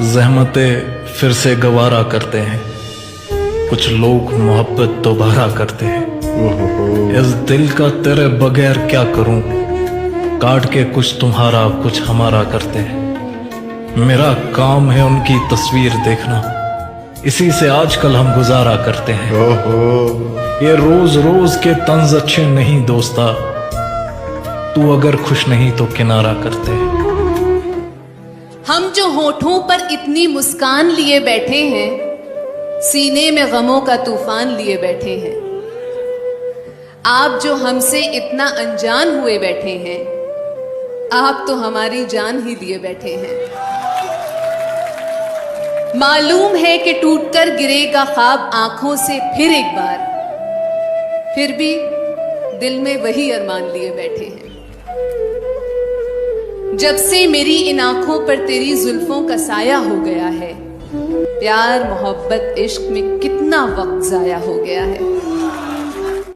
ज़हमतें फिर से गवारा करते हैं, कुछ लोग मोहब्बत दोबारा करते हैं। इस दिल का तेरे बगैर क्या करूं, काट के कुछ तुम्हारा कुछ हमारा करते हैं। मेरा काम है उनकी तस्वीर देखना, इसी से आजकल हम गुजारा करते हैं। ये रोज रोज के तंज अच्छे नहीं दोस्ता, तू अगर खुश नहीं तो किनारा करते हैं। हम जो होठों पर इतनी मुस्कान लिए बैठे हैं, सीने में गमों का तूफान लिए बैठे हैं। आप जो हमसे इतना अनजान हुए बैठे हैं, आप तो हमारी जान ही लिए बैठे हैं। मालूम है कि टूटकर गिरेगा ख्वाब आंखों से फिर एक बार, फिर भी दिल में वही अरमान लिए बैठे हैं। जब से मेरी इन आंखों पर तेरी जुल्फों का साया हो गया है, प्यार मोहब्बत इश्क में कितना वक्त जाया हो गया है।